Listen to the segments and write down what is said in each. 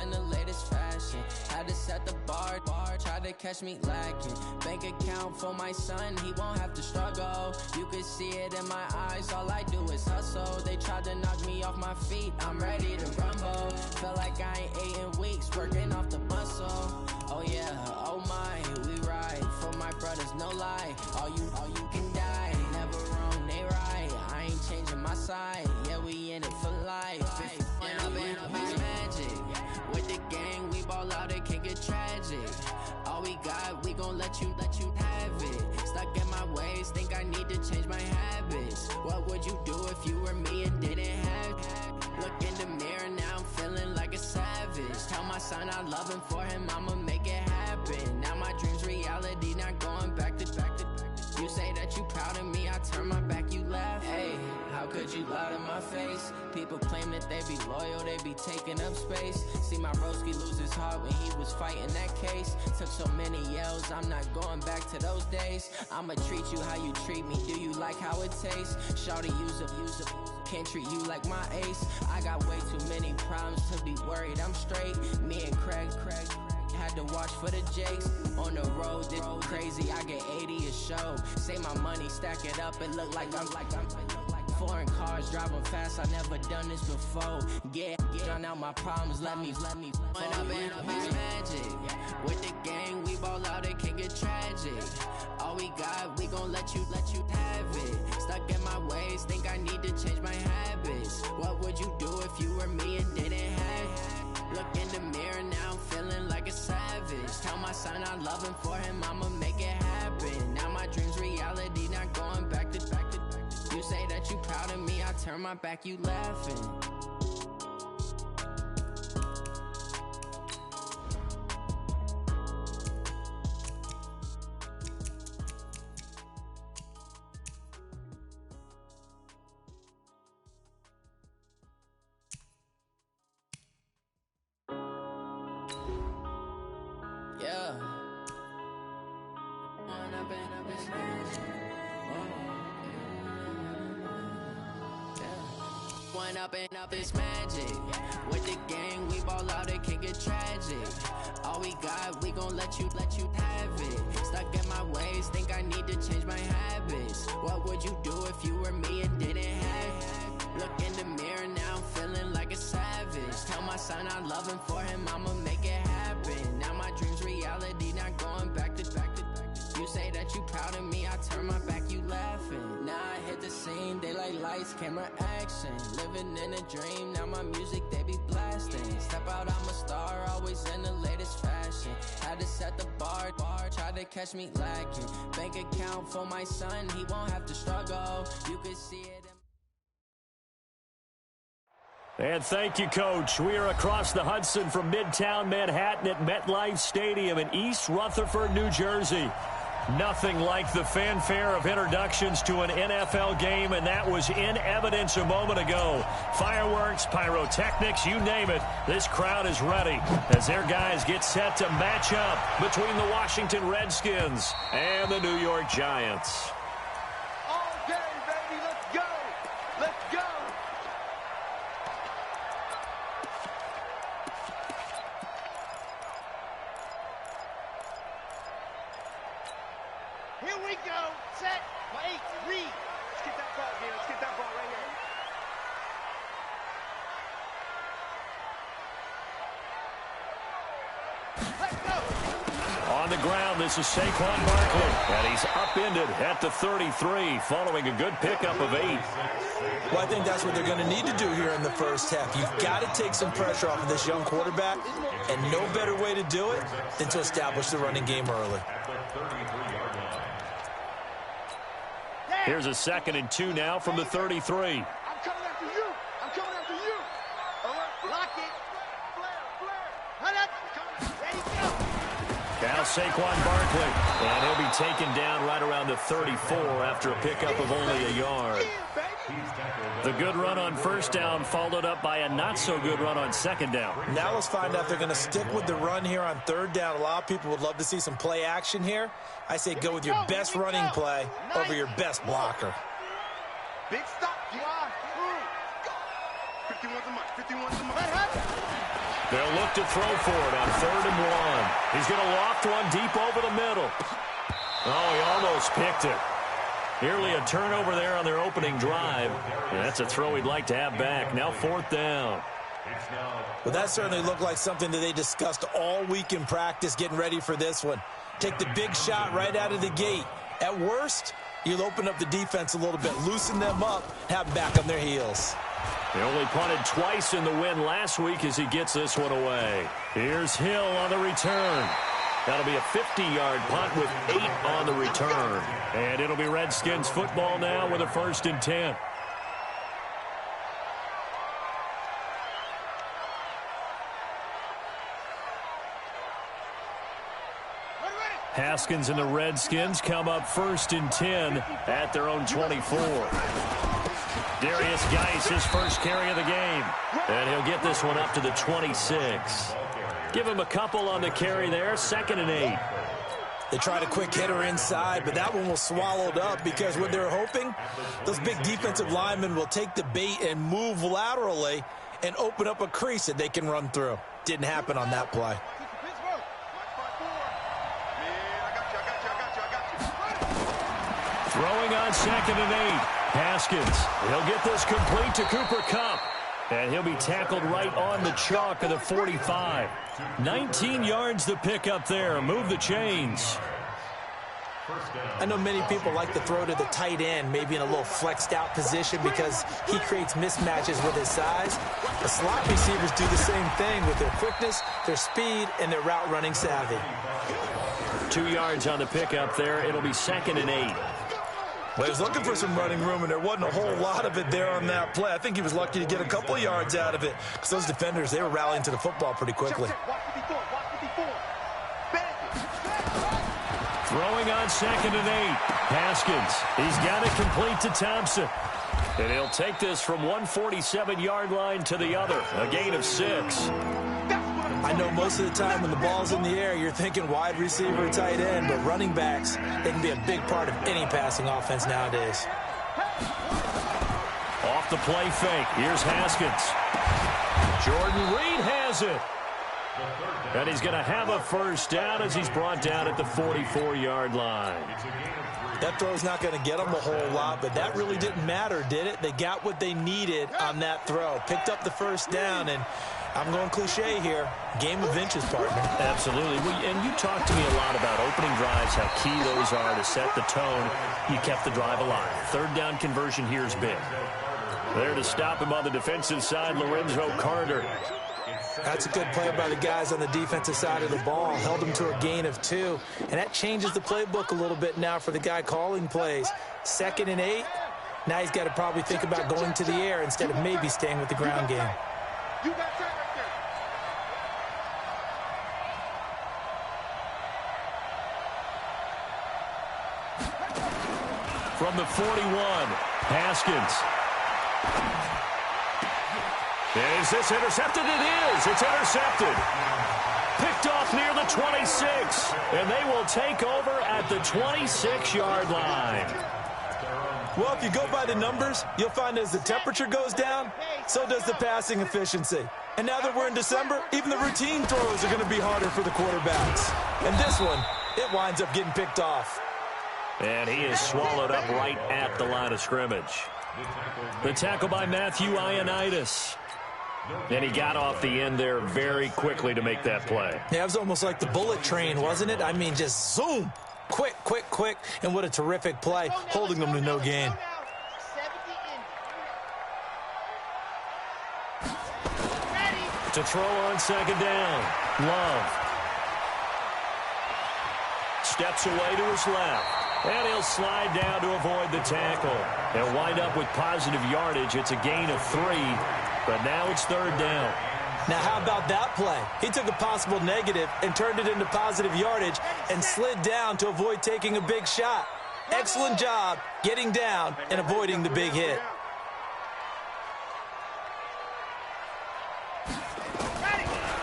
in the latest fashion. Had to set the bar, try to catch me lacking. Bank account for my son, he won't have to struggle. You can see it in my eyes, all I do is hustle. They tried to knock me off my feet, I'm ready to rumble. Felt like I ain't ate in weeks, working off the muscle. Oh yeah, oh my, we ride for my brothers, no lie. All you can die, never wrong, they right. I ain't changing my side, yeah, we in it for life. If up it's magic. With the gang, we ball out, it can get tragic. All we got, we gon' let you have it. Stuck in my ways, think I need to change my habits. What would you do if you were me and didn't have it? Look in the mirror, now I'm feeling like a savage. Tell my son I love him, for him I'ma make it happen. Now my dream's reality, not going back to. You say that you proud of me, I turn my back, you laugh. Hey, how could you lie to my face? People claim that they be loyal, they be taking up space. See my broski lose his heart when he was fighting that case. Took so many yells, I'm not going back to those days. I'ma treat you how you treat me, do you like how it tastes? Shawty, use up, can't treat you like my ace. I got way too many problems to be worried, I'm straight. Me and Craig had to watch for the Jakes. On the road, this crazy, I get 80 a show. Say my money, stack it up, it look like I'm foreign cars, driving fast, I never done this before. Yeah, drown out my problems, let me Went up and up it's magic. With the gang, we ball out, it can get tragic. All we got, we gon' let you have it. Stuck in my ways, think I need to change my habits. What would you do if you were me and didn't have it? Look in the mirror, now I'm feeling like a savage. Tell my son I love him, for him I'ma make it happen. Now my dream's reality, not going back to. You say that you proud of me, I turn my back, you laughing. Yeah. One up and up is magic. With the gang, we ball out, it can get tragic. All we got, we gon' let you have it. Stuck in my ways, think I need to change my habits. What would you do if you were me and didn't have it? Look in the mirror, now I'm feeling like a savage. Tell my son I love him, for him I'ma make it happen. Now my dream's reality, not going back to. You say that you proud of me, I turn my back, you laughing. Now I hit the scene, they like lights, camera, action. Living in a dream, now my music, they be blasting. Step out, I'm a star, always in the latest fashion. Had to set the bar, try to catch me lacking. Bank account for my son, he won't have to struggle. You can see it in. And thank you, Coach. We are across the Hudson from Midtown Manhattan at MetLife Stadium in East Rutherford, New Jersey. Nothing like the fanfare of introductions to an NFL game, and that was in evidence a moment ago. Fireworks, pyrotechnics, you name it. This crowd is ready as their guys get set to match up between the Washington Redskins and the New York Giants. All day, baby. Let's go. Let's go. Here we go. Set. Wait. Read. Let's get that ball, man. Let's get that ball right here. Let's go. On the ground, this is Saquon Barkley, and he's upended at the 33, following a good pickup of 8. Well, I think that's what they're going to need to do here in the first half. You've got to take some pressure off of this young quarterback, and no better way to do it than to establish the running game early. Here's a 2nd and 2 now from the 33. I'm coming after you. I'm coming after you. All right, block it. Flare. Hunt up. There you go. Now Saquon Barkley, and he'll be taken down right around the 34 after a pickup of only a yard. The good run on first down followed up by a not-so-good run on second down. Now let's find out if they're going to stick with the run here on third down. A lot of people would love to see some play action here. I say go with your best running play over your best blocker. Big stop. 51's the mark. 51's the mark. They'll look to throw for it on 3rd and 1. He's going to loft one deep over the middle. Oh, he almost picked it. Nearly a turnover there on their opening drive. And that's a throw he'd like to have back. Now 4th down. Well, that certainly looked like something that they discussed all week in practice getting ready for this one. Take the big shot right out of the gate. At worst, you'll open up the defense a little bit, loosen them up, have them back on their heels. They only punted twice in the win last week as he gets this one away. Here's Hill on the return. That'll be a 50-yard punt with 8 on the return. And it'll be Redskins football now with a 1st and 10. Haskins and the Redskins come up 1st and 10 at their own 24. Darius Geis, his first carry of the game. And he'll get this one up to the 26. Give him a couple on the carry there, 2nd and 8. They tried a quick hitter inside, but that one was swallowed up because what they're hoping, those big defensive linemen will take the bait and move laterally and open up a crease that they can run through. Didn't happen on that play. Throwing on 2nd and 8. Haskins, he'll get this complete to Cooper Kupp. And he'll be tackled right on the chalk of the 45. 19 yards to pick up there. Move the chains. I know many people like to throw to the tight end, maybe in a little flexed out position because he creates mismatches with his size. The slot receivers do the same thing with their quickness, their speed, and their route running savvy. 2 yards on the pickup there. It'll be 2nd and 8. Well, he was looking for some running room, and there wasn't a whole lot of it there on that play. I think he was lucky to get a couple of yards out of it because those defenders, they were rallying to the football pretty quickly. Throwing on 2nd and 8. Haskins, he's got it complete to Thompson. And he'll take this from 147-yard line to the other, a gain of 6. I know most of the time when the ball's in the air, you're thinking wide receiver, tight end, but running backs, they can be a big part of any passing offense nowadays. Off the play fake. Here's Haskins. Jordan Reed has it. And he's going to have a 1st down as he's brought down at the 44-yard line. That throw's not going to get them a whole lot, but that really didn't matter, did it? They got what they needed on that throw. Picked up the 1st down, and I'm going cliche here. Game of inches, partner. Absolutely. And you talked to me a lot about opening drives, how key those are to set the tone. You kept the drive alive. 3rd down conversion here is big. There to stop him on the defensive side, Lorenzo Carter. That's a good play by the guys on the defensive side of the ball. Held him to a gain of 2. And that changes the playbook a little bit now for the guy calling plays. 2nd and 8. Now he's got to probably think about going to the air instead of maybe staying with the ground game. You got that right there. From the 41, Haskins. Is this intercepted? It is. It's intercepted. Picked off near the 26. And they will take over at the 26-yard line. Well, if you go by the numbers, you'll find as the temperature goes down, so does the passing efficiency. And now that we're in December, even the routine throws are going to be harder for the quarterbacks. And this one, it winds up getting picked off. And he is swallowed up right at the line of scrimmage. The tackle by Matthew Ioannidis. And he got off the end there very quickly to make that play. Yeah, it was almost like the bullet train, wasn't it? I mean, just zoom. Quick, quick, quick. And what a terrific play, holding them to no gain. To throw on 2nd down. Love. Steps away to his left. And he'll slide down to avoid the tackle. They'll wind up with positive yardage. It's a gain of 3. But now it's 3rd down. Now, how about that play? He took a possible negative and turned it into positive yardage and slid down to avoid taking a big shot. Excellent job getting down and avoiding the big hit.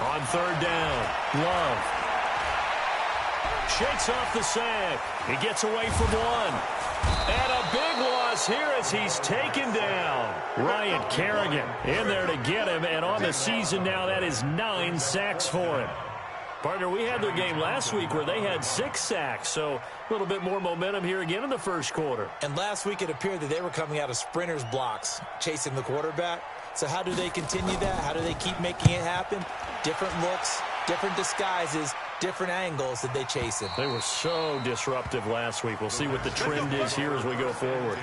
On 3rd down, Love. Shakes off the sack. He gets away from one. And a big loss is here as he's taken down. Ryan Kerrigan in there to get him, and on the season now, that is 9 sacks for him. Partner, we had their game last week where they had 6 sacks, so a little bit more momentum here again in the first quarter. And last week it appeared that they were coming out of sprinters blocks, chasing the quarterback. So how do they continue that? How do they keep making it happen? Different looks, different disguises, different angles that they chase him. They were so disruptive last week. We'll see what the trend is here as we go forward.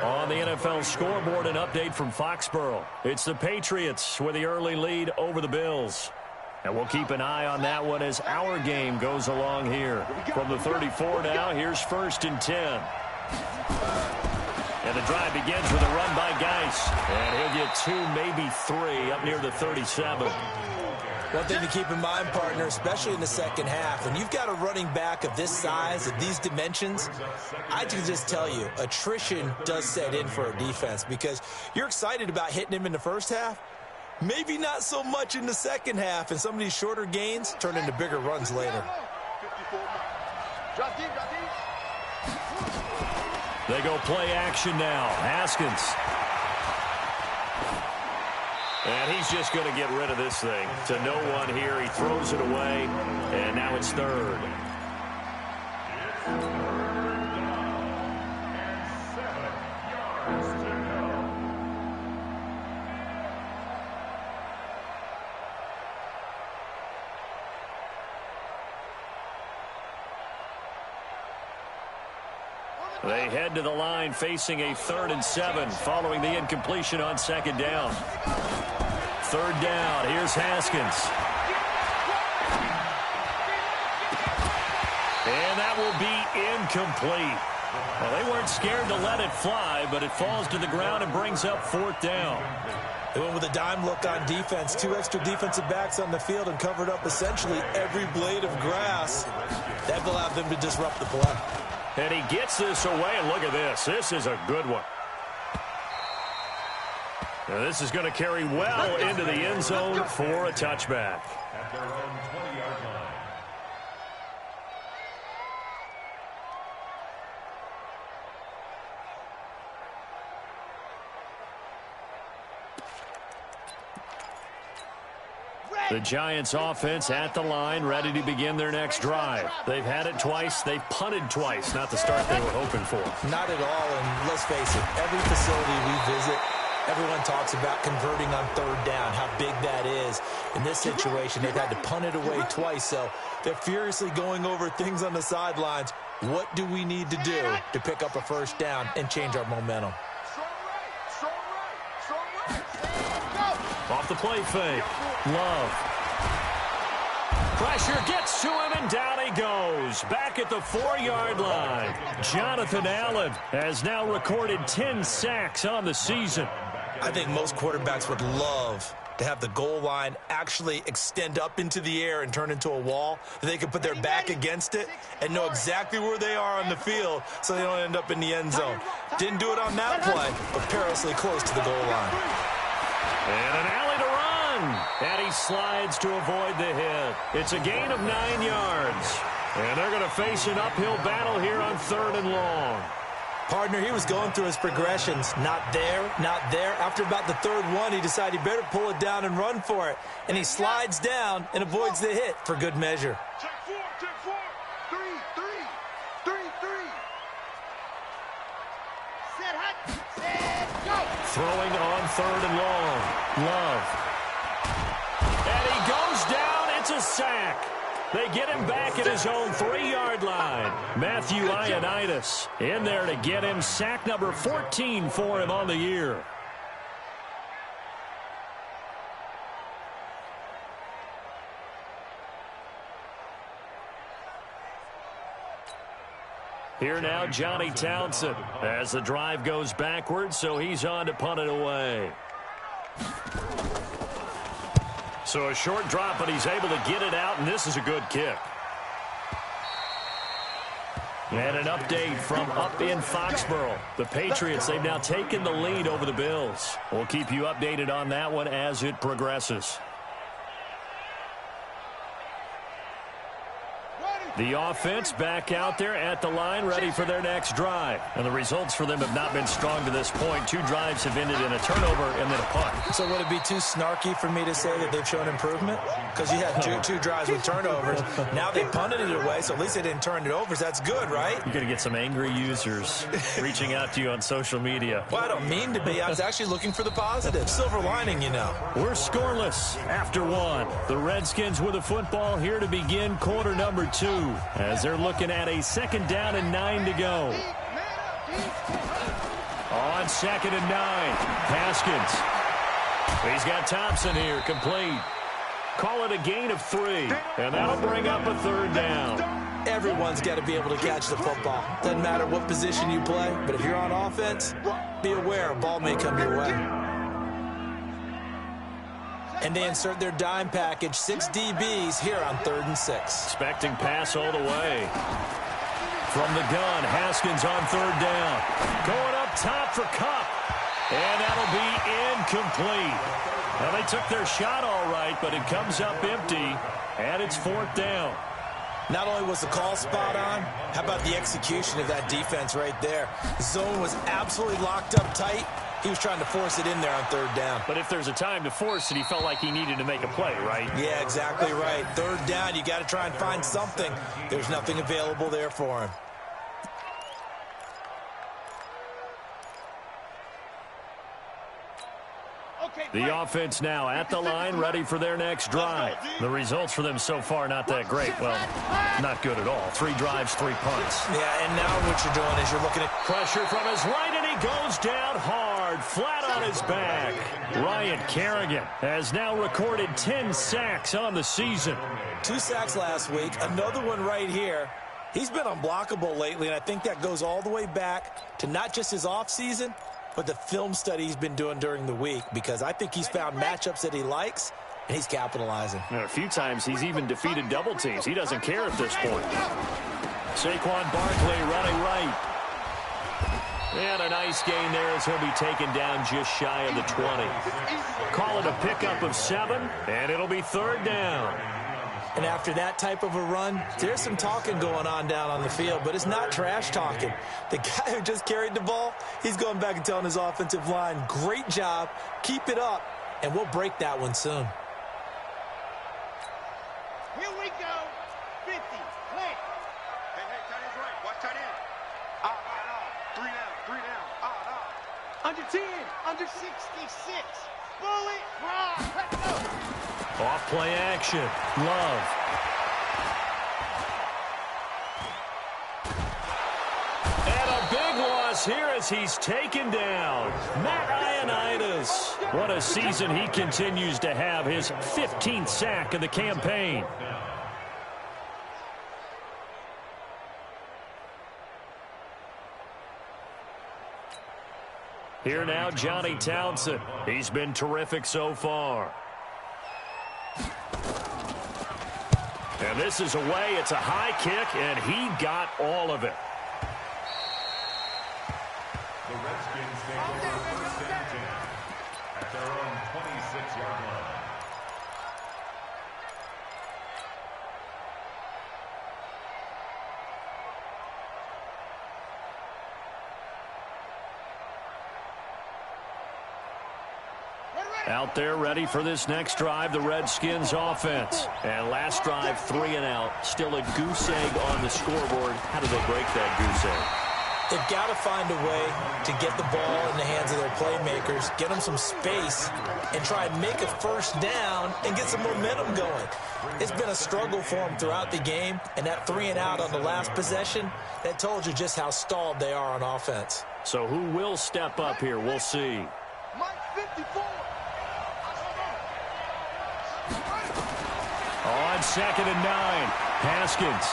On the NFL scoreboard, an update from Foxborough. It's the Patriots with the early lead over the Bills. And we'll keep an eye on that one as our game goes along here. From the 34 now, here's 1st and 10. And the drive begins with a run by Geis. And he'll get 2, maybe 3 up near the 37. One thing to keep in mind, partner, especially in the second half, when you've got a running back of this size, of these dimensions, I can just tell you, attrition does set in for a defense because you're excited about hitting him in the first half. Maybe not so much in the second half, and some of these shorter gains turn into bigger runs later. They go play action now. Haskins. And he's just going to get rid of this thing. To no one here. He throws it away, and now it's 3rd. They head to the line facing a 3rd and 7 following the incompletion on 2nd down. 3rd down. Here's Haskins. And that will be incomplete. Well, they weren't scared to let it fly, but it falls to the ground and brings up 4th down. They went with a dime look on defense. 2 extra defensive backs on the field and covered up essentially every blade of grass. That allowed them to disrupt the play. And he gets this away, and look at this. This is a good one. Now this is going to carry well into the end zone for a touchback. The Giants offense at the line, ready to begin their next drive. They've had it twice. They've punted twice. Not the start they were hoping for. Not at all, and let's face it, every facility we visit, everyone talks about converting on 3rd down, how big that is. In this situation, they've had to punt it away twice, so they're furiously going over things on the sidelines. What do we need to do to pick up a 1st down and change our momentum? Off the play fake. Love. Pressure gets to him, and down he goes. Back at the 4-yard line. Jonathan Allen has now recorded 10 sacks on the season. I think most quarterbacks would love to have the goal line actually extend up into the air and turn into a wall. They can put their back against it and know exactly where they are on the field so they don't end up in the end zone. Didn't do it on that play, but perilously close to the goal line. And an alley to run. And he slides to avoid the hit. It's a gain of 9 yards. And they're going to face an uphill battle here on 3rd and long. Partner, he was going through his progressions. Not there, not there. After about the 3rd one, he decided he better pull it down and run for it. And he slides down and avoids the hit for good measure. Check 4, 3, 3. Set hot, set go. Throwing on 3rd and long. Love. And he goes down. It's a sack. They get him back at his own 3-yard line. Matthew Ioannidis in there to get him sack number 14 for him on the year. Here now, Johnny Townsend as the drive goes backwards, so he's on to punt it away. So a short drop, but he's able to get it out, and this is a good kick. And an update from up in Foxborough. The Patriots, they've now taken the lead over the Bills. We'll keep you updated on that one as it progresses. Ready, The offense back out there at the line, ready for their next drive. And the results for them have not been strong to this point. 2 drives have ended in a turnover and then a punt. So would it be too snarky for me to say that they've shown improvement? Because you had two drives with turnovers. Now they punted it away, so at least they didn't turn it over. So that's good, right? You're going to get some angry users reaching out to you on social media. Well, I don't mean to be. I was actually looking for the positive. Silver lining, you know. We're scoreless after 1. The Redskins with a football here to begin quarter number 2. As they're looking at a 2nd down and 9 to go. On 2nd and 9, Haskins. He's got Thompson here, complete. Call it a gain of 3, and that'll bring up a 3rd down. Everyone's got to be able to catch the football. Doesn't matter what position you play, but if you're on offense, be aware a ball may come your way. And they insert their dime package, 6 DBs here on 3rd and 6. Expecting pass all the way. From the gun, Haskins on 3rd down. Going up top for Kupp. And that'll be incomplete. Now, they took their shot all right, but it comes up empty, and it's 4th down. Not only was the call spot on, how about the execution of that defense right there? The zone was absolutely locked up tight. He was trying to force it in there on 3rd down. But if there's a time to force it, he felt like he needed to make a play, right? Yeah, exactly right. 3rd down, you got to try and find something. There's nothing available there for him. The offense now at the line, ready for their next drive. The results for them so far not that great. Well, not good at all. 3 drives, 3 punts. Yeah, and now what you're doing is you're looking at pressure from his right, and he goes down hard, flat on his back. Ryan Kerrigan has now recorded 10 sacks on the season. 2 sacks last week, another one right here. He's been unblockable lately, and I think that goes all the way back to not just his offseason, but the film study he's been doing during the week, because I think he's found matchups that he likes, and he's capitalizing. And a few times he's even defeated double teams. He doesn't care at this point. Saquon Barkley running right. And a nice gain there as he'll be taken down just shy of the 20. Call it a pickup of 7, and it'll be 3rd down. And after that type of a run, there's some talking going on down on the field, but it's not trash talking. The guy who just carried the ball, he's going back and telling his offensive line, great job, keep it up, and we'll break that one soon. Here we go. 50. Play. Hey, tight end's right. Watch tight end. Out. 3 down. Out. Under 10. Under 66. Bullet. Rock. Let's go. Off play action. Love. And a big loss here as he's taken down. Matt Ioannidis. What a season he continues to have. His 15th sack of the campaign. Here now, Johnny Townsend. He's been terrific so far. And this is away. It's a high kick, and he got all of it. The Redskins take over 1st and 10 at their own 26-yard line. Out there ready for this next drive, the Redskins offense. And last drive, 3 and out. Still a goose egg on the scoreboard. How do they break that goose egg? They've got to find a way to get the ball in the hands of their playmakers, get them some space, and try and make a 1st down and get some momentum going. It's been a struggle for them throughout the game, and that 3 and out on the last possession, that told you just how stalled they are on offense. So who will step up here? We'll see. Mike 54. On 2nd and 9, Haskins.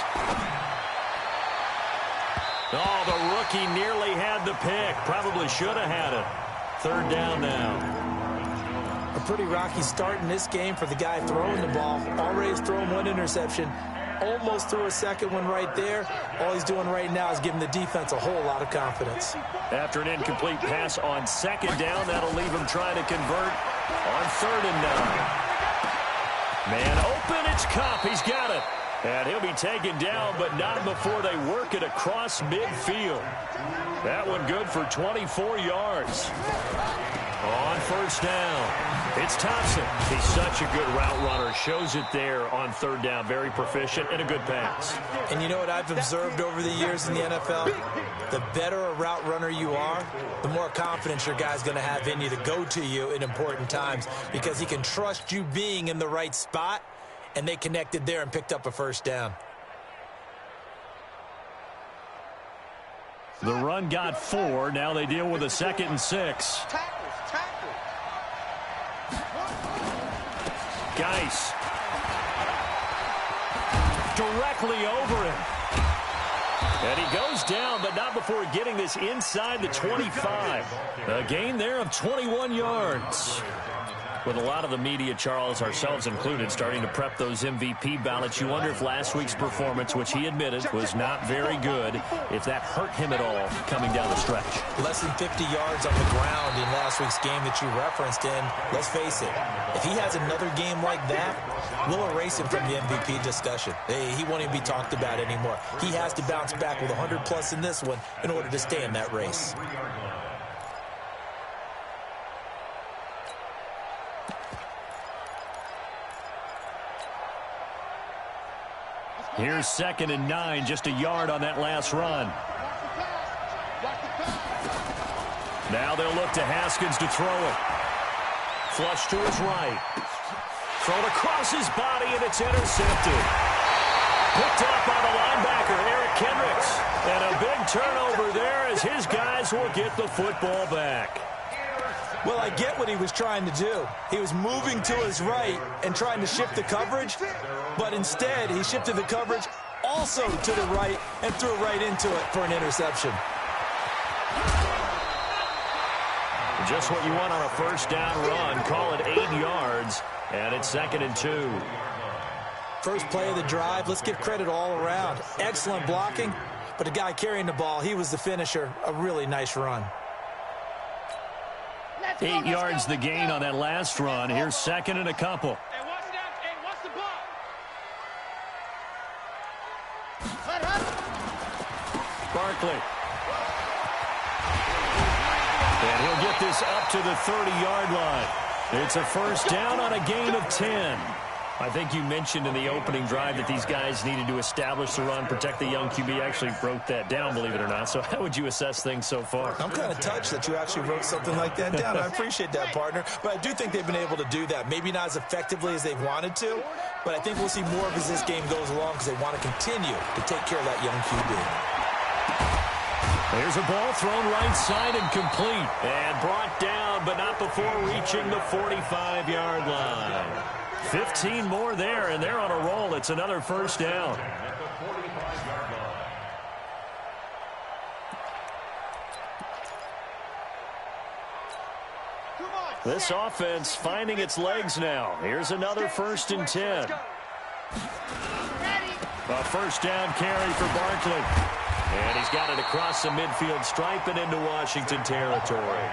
Oh, the rookie nearly had the pick. Probably should have had it. 3rd down now. A pretty rocky start in this game for the guy throwing the ball. Already has thrown 1 interception. Almost threw a 2nd one right there. All he's doing right now is giving the defense a whole lot of confidence. After an incomplete pass on 2nd down, that'll leave him trying to convert on 3rd and 9. Man open, it's Kupp. He's got it. And he'll be taken down, but not before they work it across midfield. That one good for 24 yards. On first down, it's Thompson. He's such a good route runner. Shows it there on third down. Very proficient and a good pass. And you know what I've observed over the years in the NFL? The better a route runner you are, the more confidence your guy's going to have in you to go to you in important times because he can trust you being in the right spot, and they connected there and picked up a first down. The run got 4. Now they deal with a 2nd and 6. Geis. Directly over him. And he goes down, but not before getting this inside the 25. A gain there of 21 yards. With a lot of the media, Charles, ourselves included, starting to prep those MVP ballots, you wonder if last week's performance, which he admitted was not very good, if that hurt him at all coming down the stretch. Less than 50 yards on the ground in last week's game that you referenced, and let's face it, if he has another game like that, we'll erase him from the MVP discussion. He won't even be talked about anymore. He has to bounce back with 100+ in this one in order to stay in that race. Here's 2nd and 9, just a yard on that last run. Now they'll look to Haskins to throw it. Flush to his right. Thrown across his body, and it's intercepted. Picked up by the linebacker, Eric Kendricks. And a big turnover there as his guys will get the football back. Well, I get what he was trying to do. He was moving to his right and trying to shift the coverage, but instead he shifted the coverage also to the right and threw right into it for an interception. Just what you want on a first down run. Call it 8 yards, and it's 2nd and 2. First play of the drive, let's give credit all around. Excellent blocking, but the guy carrying the ball, he was the finisher. A really nice run. 8 yards the gain on that last run. Here's 2nd and a couple. Hey, watch that. Hey, watch the ball. Barkley. And he'll get this up to the 30-yard line. It's a first down on a gain of 10. I think you mentioned in the opening drive that these guys needed to establish the run, protect the young QB. Actually wrote that down, believe it or not. So how would you assess things so far? I'm kind of touched that you actually wrote something like that down. I appreciate that, partner. But I do think they've been able to do that. Maybe not as effectively as they've wanted to, but I think we'll see more of as this game goes along because they want to continue to take care of that young QB. There's a ball thrown right side and complete. And brought down, but not before reaching the 45-yard line. 15 more there, and they're on a roll. It's another first down. This offense finding its legs now. Here's another 1st and 10. A first down carry for Barkley. And he's got it across the midfield stripe and into Washington territory.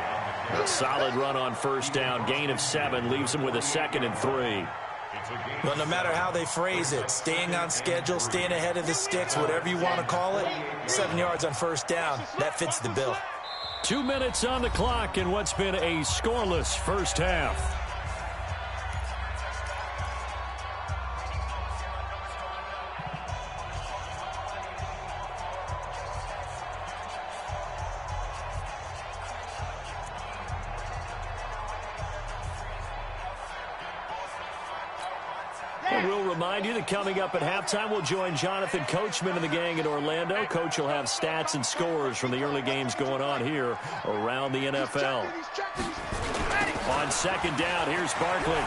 A solid run on first down. Gain of 7 leaves him with a 2nd and 3. Well, no matter how they phrase it, staying on schedule, staying ahead of the sticks, whatever you want to call it, 7 yards on first down, that fits the bill. 2 minutes on the clock in what's been a scoreless first half. We'll remind you that coming up at halftime, we'll join Jonathan Coachman and the gang in Orlando. Coach will have stats and scores from the early games going on here around the NFL. On second down, here's Barkley.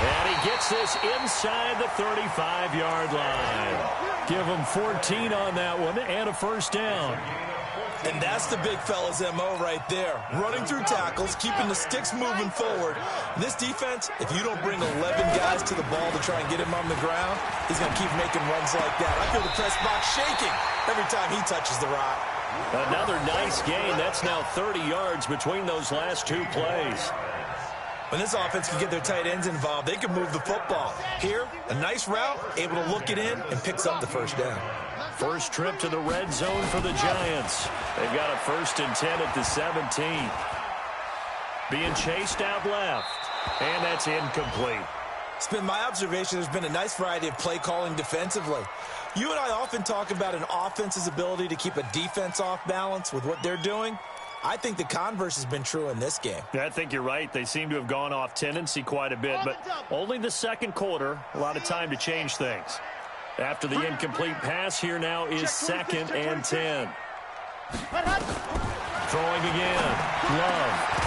And he gets this inside the 35-yard line. Give him 14 on that one and a first down. And that's the big fella's MO right there. Running through tackles, keeping the sticks moving forward. This defense, if you don't bring 11 guys to the ball to try and get him on the ground, he's going to keep making runs like that. I feel the press box shaking every time he touches the rock. Another nice gain. That's now 30 yards between those last 2 plays. When this offense can get their tight ends involved, they can move the football. Here, a nice route, able to look it in, and picks up the first down. First trip to the red zone for the Giants. They've got a 1st and 10 at the 17. Being chased out left, and that's incomplete. It's been my observation there's been a nice variety of play calling defensively. You and I often talk about an offense's ability to keep a defense off balance with what they're doing. I think the converse has been true in this game. Yeah, I think you're right. They seem to have gone off tendency quite a bit, but only the second quarter, a lot of time to change things. After the incomplete pass, here now is 2nd and 10. Throwing again. Love.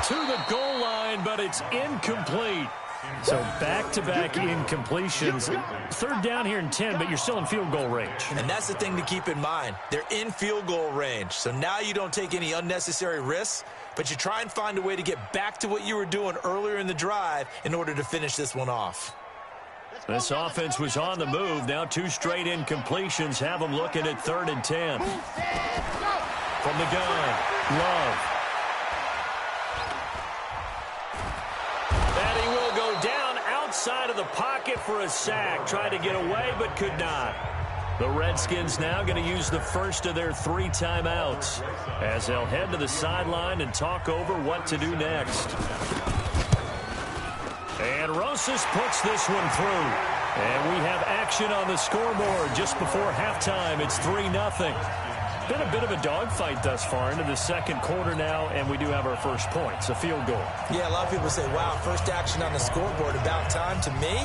To the goal line, but it's incomplete. So back-to-back incompletions. 3rd down here and 10, but you're still in field goal range. And that's the thing to keep in mind. They're in field goal range. So now you don't take any unnecessary risks, but you try and find a way to get back to what you were doing earlier in the drive in order to finish this one off. This offense was on the move. Now 2 straight incompletions have them looking at 3rd and 10. From the gun, Love. And he will go down outside of the pocket for a sack. Tried to get away, but could not. The Redskins now going to use the first of their 3 timeouts as they'll head to the sideline and talk over what to do next. And Rosas puts this one through. And we have action on the scoreboard just before halftime. It's 3-0. Been a bit of a dogfight thus far into the second quarter now, and we do have our first points, a field goal. Yeah, a lot of people say, wow, first action on the scoreboard, about time. To me,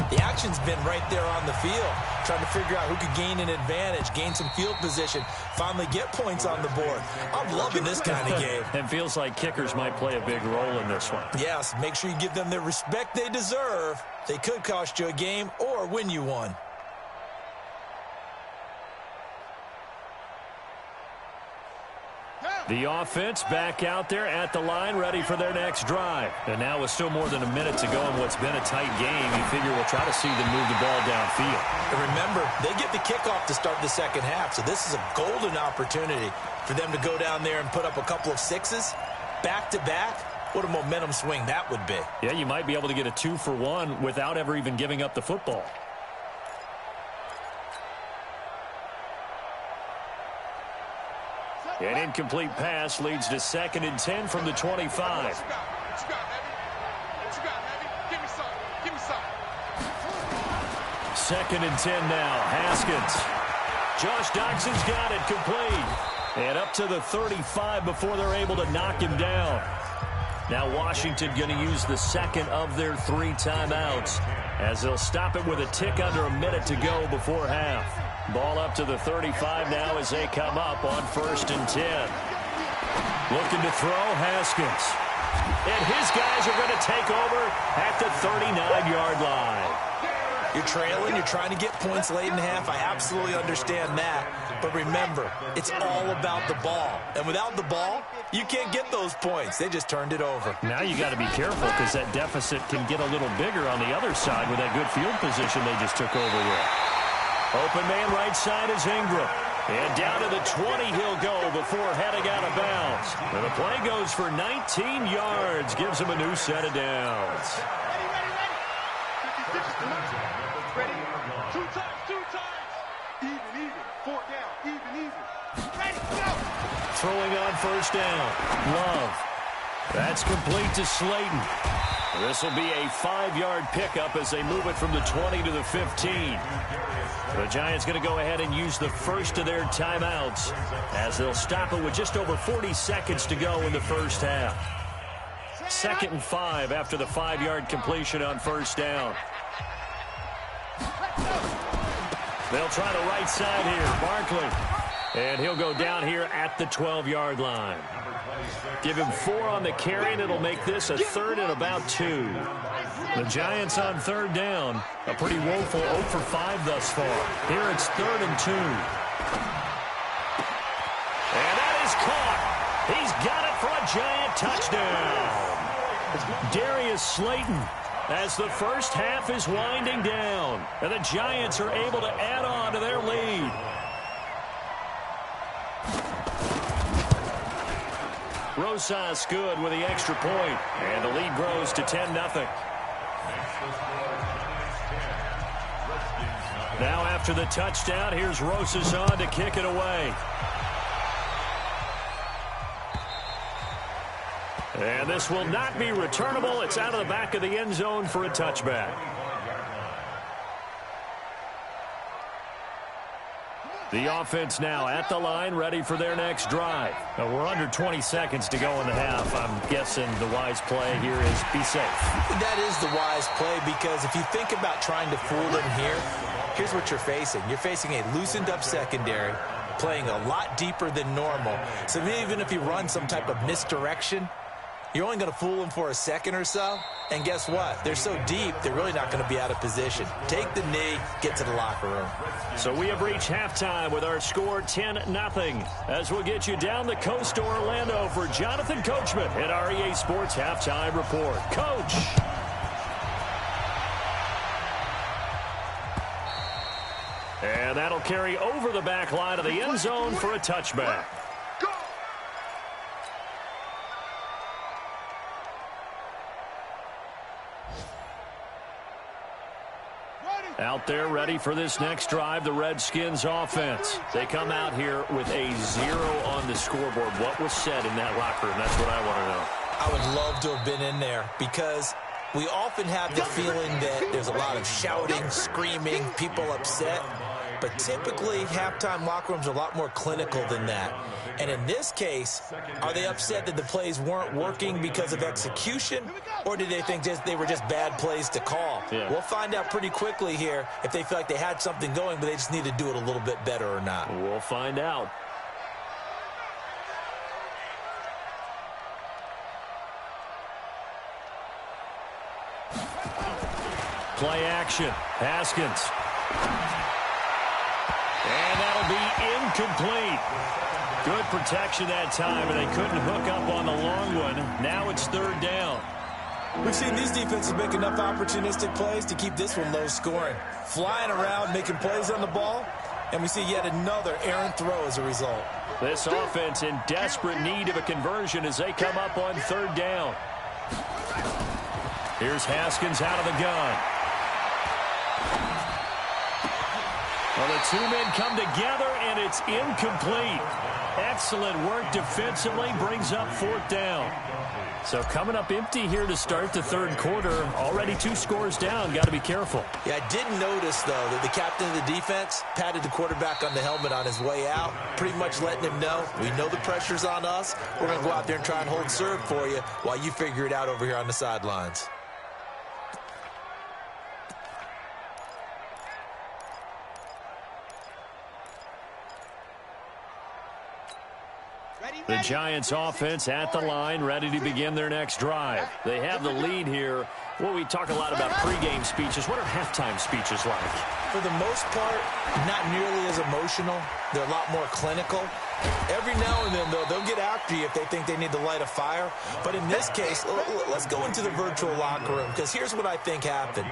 the action's been right there on the field, trying to figure out who could gain an advantage, gain some field position, finally get points on the board. I'm loving this kind of game. It feels like kickers might play a big role in this one. Yes, make sure you give them the respect they deserve. They could cost you a game or win you one. The offense back out there at the line, ready for their next drive. And now with still more than a minute to go in what's been a tight game, you figure we'll try to see them move the ball downfield. And remember, they get the kickoff to start the second half, so this is a golden opportunity for them to go down there and put up a couple of sixes back-to-back. What a momentum swing that would be. Yeah, you might be able to get a 2-for-1 without ever even giving up the football. An incomplete pass leads to 2nd and 10 from the 25. 2nd and 10 now. Haskins. Josh Doxson's got it complete. And up to the 35 before they're able to knock him down. Now Washington going to use the second of their 3 timeouts as they'll stop it with a tick under a minute to go before half. Ball up to the 35 now as they come up on 1st and 10. Looking to throw, Haskins. And his guys are going to take over at the 39-yard line. You're trailing, you're trying to get points late in half. I absolutely understand that. But remember, it's all about the ball. And without the ball, you can't get those points. They just turned it over. Now you got to be careful because that deficit can get a little bigger on the other side with that good field position they just took over with. Open man right side is Ingram. And down to the 20 he'll go before heading out of bounds. And the play goes for 19 yards. Gives him a new set of downs. Ready? 2 times. Even. 4 down. Even. Ready, go! Throwing on 1st down. Love. That's complete to Slayton. This will be a 5-yard pickup as they move it from the 20 to the 15. The Giants going to go ahead and use the first of their timeouts as they'll stop it with just over 40 seconds to go in the first half. 2nd and 5 after the 5-yard completion on 1st down. They'll try the right side here. Barkley. And he'll go down here at the 12-yard line. Give him 4 on the carry, and it'll make this a 3rd and about 2. The Giants on 3rd down. A pretty woeful 0 for 5 thus far. Here it's 3rd and 2. And that is caught. He's got it for a Giant touchdown. Darius Slayton, as the first half is winding down. And the Giants are able to add on to their lead. Rosas good with the extra point, and the lead grows to 10-0. Now after the touchdown, here's Rosas on to kick it away. And this will not be returnable. It's out of the back of the end zone for a touchback. The offense now at the line, ready for their next drive. We're under 20 seconds to go in the half. I'm guessing the wise play here is be safe. That is the wise play, because if you think about trying to fool them here, here's what you're facing. You're facing a loosened up secondary, playing a lot deeper than normal. So even if you run some type of misdirection, you're only going to fool them for a second or so. And guess what? They're so deep, they're really not going to be out of position. Take the knee, get to the locker room. So we have reached halftime with our score 10-0. As we'll get you down the coast to Orlando for Jonathan Coachman at our EA Sports Halftime Report. Coach. And that'll carry over the back line of the end zone for a touchback. Out there ready for this next drive, the Redskins offense. They come out here with a 0 on the scoreboard. What was said in that locker room? That's what I want to know. I would love to have been in there, because we often have the feeling that there's a lot of shouting, screaming, people upset. But typically, halftime locker rooms are a lot more clinical than that. And in this case, are they upset that the plays weren't working because of execution, or did they think they were just bad plays to call? Yeah. We'll find out pretty quickly here if they feel like they had something going, but they just need to do it a little bit better or not. We'll find out. Play action. Haskins. And that'll be incomplete. Good protection that time, and they couldn't hook up on the long one. Now it's third down. We've seen these defenses make enough opportunistic plays to keep this one low scoring. Flying around, making plays on the ball, and we see yet another errant throw as a result. This offense in desperate need of a conversion as they come up on third down. Here's Haskins out of the gun. Well, the two men come together, and it's incomplete. Excellent work defensively, brings up fourth down. So coming up empty here to start the third quarter. Already 2 scores down. Got to be careful. Yeah, I did notice, though, that the captain of the defense patted the quarterback on the helmet on his way out, pretty much letting him know, we know the pressure's on us. We're going to go out there and try and hold serve for you while you figure it out over here on the sidelines. The Giants offense at the line, ready to begin their next drive. They have the lead here. Well, we talk a lot about pregame speeches. What are halftime speeches like? For the most part, not nearly as emotional. They're a lot more clinical. Every now and then, though, they'll get after you if they think they need to light a fire. But in this case, let's go into the virtual locker room, because here's what I think happened.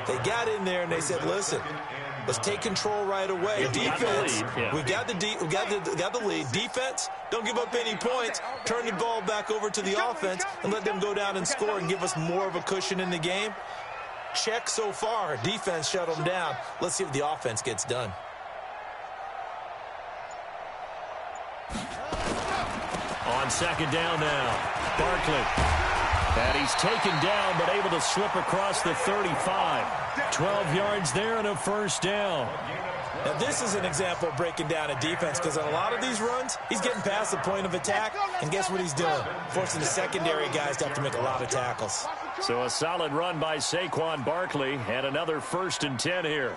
They got in there and they said, listen, let's take control right away. Defense, we've got the lead. Defense, don't give up any points. Turn the ball back over to the offense and let them go down and score and give us more of a cushion in the game. Check so far. Defense shut them down. Let's see if the offense gets done. On second down now, Barkley. And he's taken down, but able to slip across the 35. 12 yards there and a first down. Now, this is an example of breaking down a defense, because on a lot of these runs, he's getting past the point of attack, and guess what he's doing? Forcing the secondary guys to have to make a lot of tackles. So a solid run by Saquon Barkley, and another 1st and 10 here.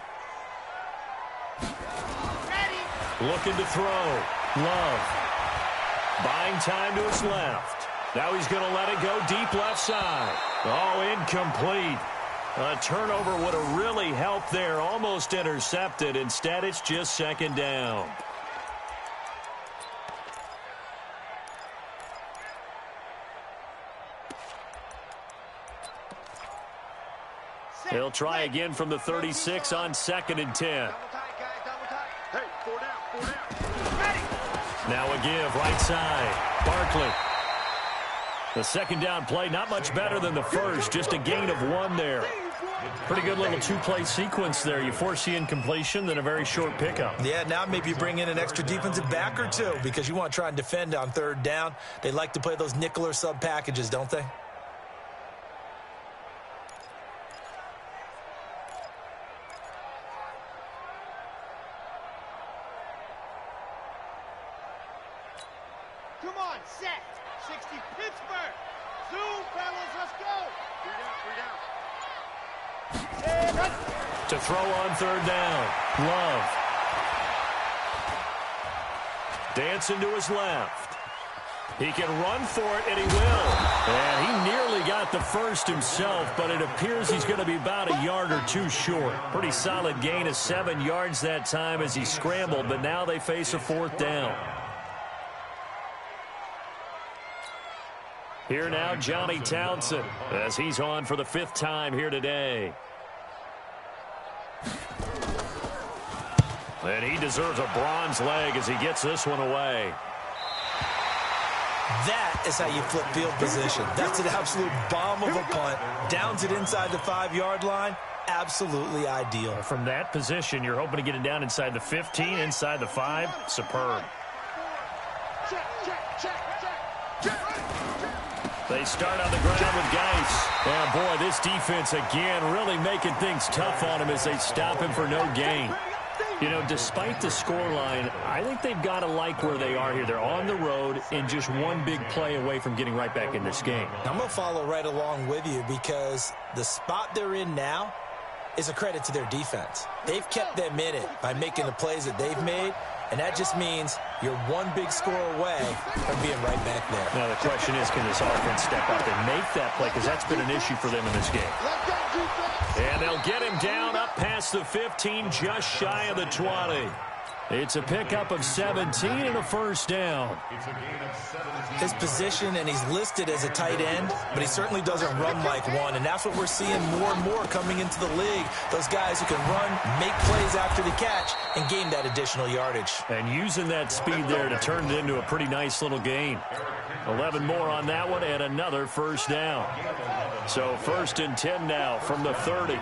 Looking to throw. Love. Buying time to his left. Now he's going to let it go deep left side. Oh, incomplete. A turnover would have really helped there. Almost intercepted. Instead, it's just second down. He'll try again from the 36 on 2nd and 10. Hey, 4 down, 4 down. Now a give, right side. Barkley. The second down play, not much better than the first, just a gain of 1 there. Pretty good little two-play sequence there. You force the incompletion, then a very short pickup. Yeah, now maybe you bring in an extra defensive back or two because you want to try and defend on third down. They like to play those nickel or sub packages, don't they? Come on, set. 60 Pittsburgh. Zoom, fellas, let's go. 3 down. To throw on third down, Love. Dancing to his left. He can run for it, and he will. And he nearly got the first himself, but it appears he's going to be about a yard or two short. Pretty solid gain of 7 yards that time as he scrambled, but now they face a 4th down. Here now, Johnny Townsend, as he's on for the 5th time here today. And he deserves a bronze leg as he gets this one away. That is how you flip field position. That's an absolute bomb of a punt. Downs it inside the 5-yard line. Absolutely ideal. From that position, you're hoping to get it down inside the 15, inside the 5. Superb. They start on the ground with Geis. And boy, this defense again really making things tough on him as they stop him for no gain. You know, despite the scoreline, I think they've got to like where they are here. They're on the road and just one big play away from getting right back in this game. I'm going to follow right along with you because the spot they're in now is a credit to their defense. They've kept them in it by making the plays that they've made, and that just means you're one big score away from being right back there. Now, the question is, can this offense step up and make that play? Because that's been an issue for them in this game. And they'll get him down up past the 15, just shy of the 20. It's a pickup of 17 and a 1st down. His position, and he's listed as a tight end, but he certainly doesn't run like one, and that's what we're seeing more and more coming into the league. Those guys who can run, make plays after the catch, and gain that additional yardage. And using that speed there to turn it into a pretty nice little gain. 11 more on that one, and another 1st down. So 1st and 10 now from the 30.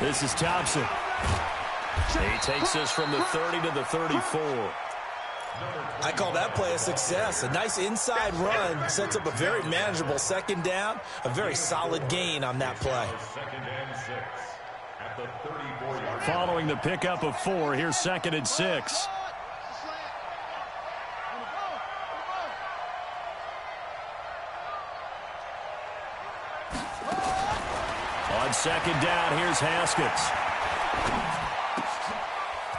This is Thompson. He takes us from the 30 to the 34. I call that play a success. A nice inside run sets up a very manageable 2nd down. A very solid gain on that play. Following the pickup of 4, here's 2nd and 6. On 2nd down, here's Haskins.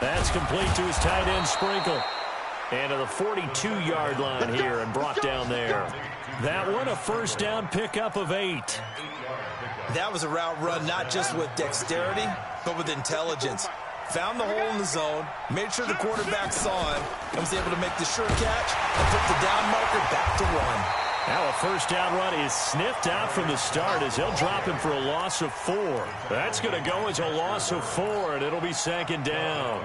That's complete to his tight end, Sprinkle. And to the 42-yard line here and brought down there. That one, a 1st down pickup of 8. That was a route run not just with dexterity, but with intelligence. Found the hole in the zone, made sure the quarterback saw him, and was able to make the sure catch and put the down marker back to 1. Now a 1st down run is sniffed out from the start as he'll drop him for a loss of 4. That's going to go as a loss of 4, and it'll be 2nd down.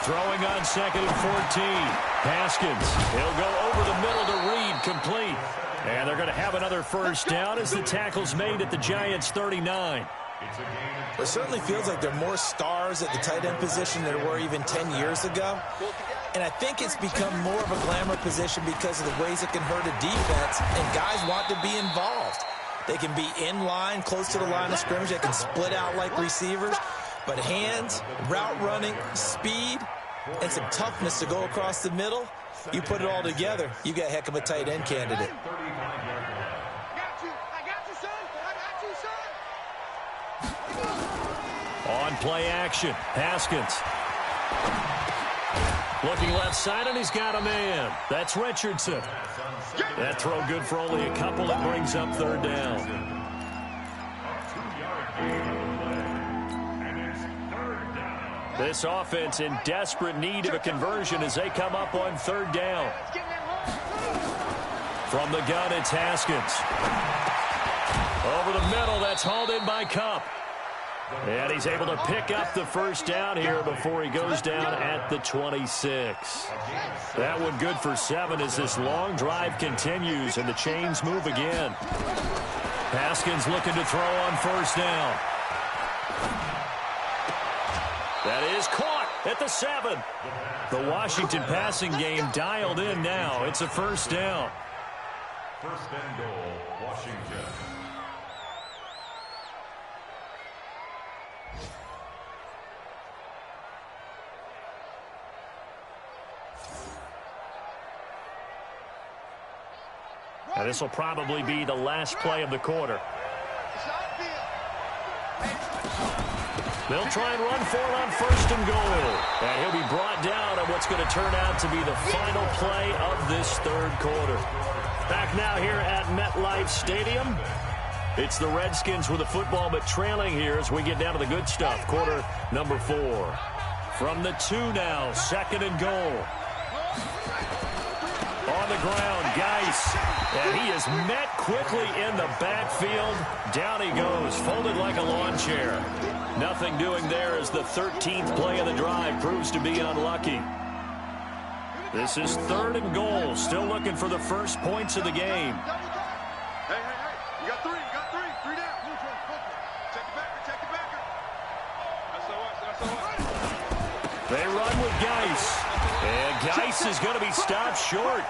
Throwing on 2nd and 14. Haskins, he'll go over the middle to Reed, complete. And they're going to have another 1st down as the tackle's made at the Giants' 39. It certainly feels like there are more stars at the tight end position than there were even 10 years ago. And I think it's become more of a glamour position because of the ways it can hurt a defense, and guys want to be involved. They can be in line, close to the line of scrimmage. They can split out like receivers. But hands, route running, speed, and some toughness to go across the middle, you put it all together, you got a heck of a tight end candidate. On play action, Haskins. Looking left side, and he's got a man. That's Richardson. That throw good for only a couple. It brings up 3rd down. This offense in desperate need of a conversion as they come up on 3rd down. From the gun, it's Haskins. Over the middle, that's hauled in by Cup. And he's able to pick up the first down here before he goes down at the 26. That one good for 7 as this long drive continues and the chains move again. Haskins looking to throw on first down. That is caught at the 7. The Washington passing game dialed in now. It's a first down. First and goal, Washington. Now this will probably be the last play of the quarter. They'll try and run for it on first and goal. And he'll be brought down on what's going to turn out to be the final play of this third quarter. Back now here at MetLife Stadium. It's the Redskins with the football, but trailing here as we get down to the good stuff. Quarter number 4. From the 2 now, second and goal. On the ground, Geis. And he is met quickly in the backfield. Down he goes, folded like a lawn chair. Nothing doing there as the 13th play of the drive proves to be unlucky. This is third and goal. Still looking for the first points of the game. Hey, you got 3, you got 3. 3 down. Check the backer. That's all right. They run with Geis. And Geis is going to be stopped short